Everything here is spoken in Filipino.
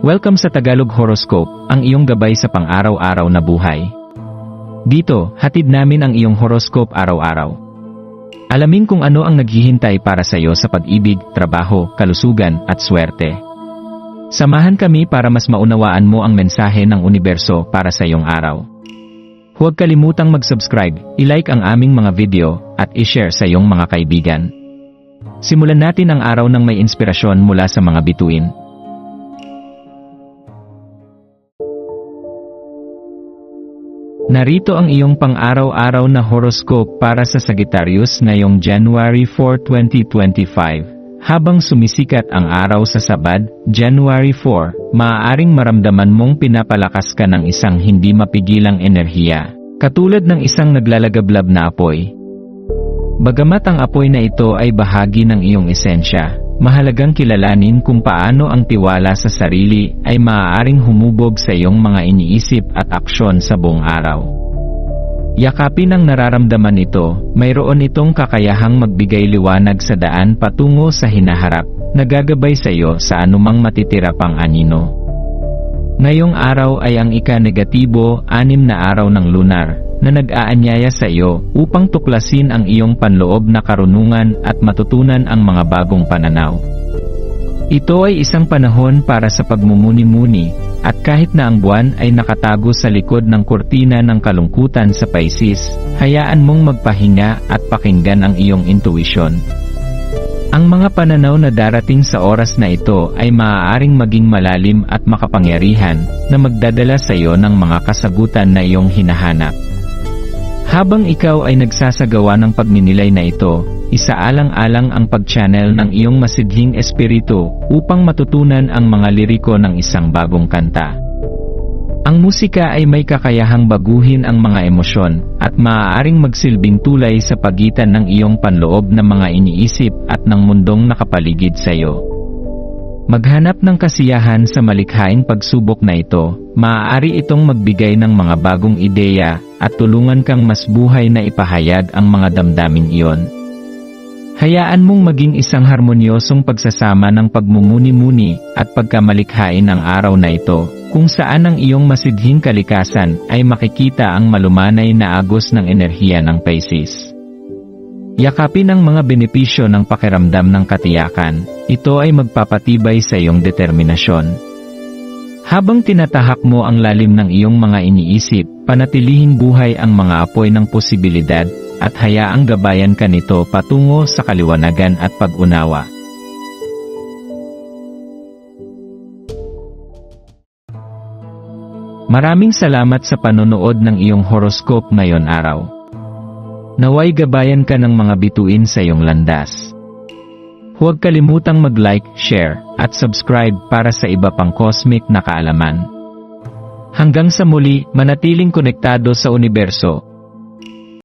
Welcome sa Tagalog Horoscope, ang iyong gabay sa pang-araw-araw na buhay. Dito, hatid namin ang iyong horoscope araw-araw. Alamin kung ano ang naghihintay para sa iyo sa pag-ibig, trabaho, kalusugan, at swerte. Samahan kami para mas maunawaan mo ang mensahe ng universo para sa iyong araw. Huwag kalimutang mag-subscribe, i-like ang aming mga video, at i-share sa iyong mga kaibigan. Simulan natin ang araw ng may inspirasyon mula sa mga bituin. Narito ang iyong pang-araw-araw na horoscope para sa Sagittarius ngayong January 4, 2025. Habang sumisikat ang araw sa Sabad, January 4, maaaring maramdaman mong pinapalakas ka ng isang hindi mapigilang enerhiya, katulad ng isang naglalagablab na apoy. Bagamat ang apoy na ito ay bahagi ng iyong esensya, mahalagang kilalanin kung paano ang tiwala sa sarili ay maaaring humubog sa iyong mga iniisip at aksyon sa buong araw. Yakapin ang nararamdaman ito, mayroon itong kakayahang magbigay liwanag sa daan patungo sa hinaharap, nagagabay sa iyo sa anumang matitira pang anino. Ngayong araw ay ang ika-negatibo, 6 na araw ng lunar, na nag-aanyaya sa iyo upang tuklasin ang iyong panloob na karunungan at matutunan ang mga bagong pananaw. Ito ay isang panahon para sa pagmumuni-muni, at kahit na ang buwan ay nakatago sa likod ng kurtina ng kalungkutan sa Pisces, hayaan mong magpahinga at pakinggan ang iyong intuition. Ang mga pananaw na darating sa oras na ito ay maaaring maging malalim at makapangyarihan na magdadala sa iyo ng mga kasagutan na iyong hinahanap. Habang ikaw ay nagsasagawa ng pagninilay na ito, isaalang-alang ang pag-channel ng iyong masidhing espiritu upang matutunan ang mga liriko ng isang bagong kanta. Ang musika ay may kakayahang baguhin ang mga emosyon at maaaring magsilbing tulay sa pagitan ng iyong panloob na mga iniisip at ng mundong nakapaligid sa iyo. Maghanap ng kasiyahan sa malikhaing pagsubok na ito, maaari itong magbigay ng mga bagong ideya at tulungan kang mas buhay na ipahayag ang mga damdaming iyon. Hayaan mong maging isang harmonyosong pagsasama ng pagmumuni-muni at pagkamalikhain ang araw na ito, kung saan ang iyong masidhing kalikasan ay makikita ang malumanay na agos ng enerhiya ng Pisces. Yakapin ang mga benepisyo ng pakiramdam ng katiyakan, ito ay magpapatibay sa iyong determinasyon. Habang tinatahak mo ang lalim ng iyong mga iniisip, panatilihing buhay ang mga apoy ng posibilidad, at hayaang gabayan ka nito patungo sa kaliwanagan at pag-unawa. Maraming salamat sa panonood ng iyong horoscope ngayon araw. Naway gabayan ka ng mga bituin sa iyong landas. Huwag kalimutang mag-like, share, at subscribe para sa iba pang cosmic na kaalaman. Hanggang sa muli, manatiling konektado sa universo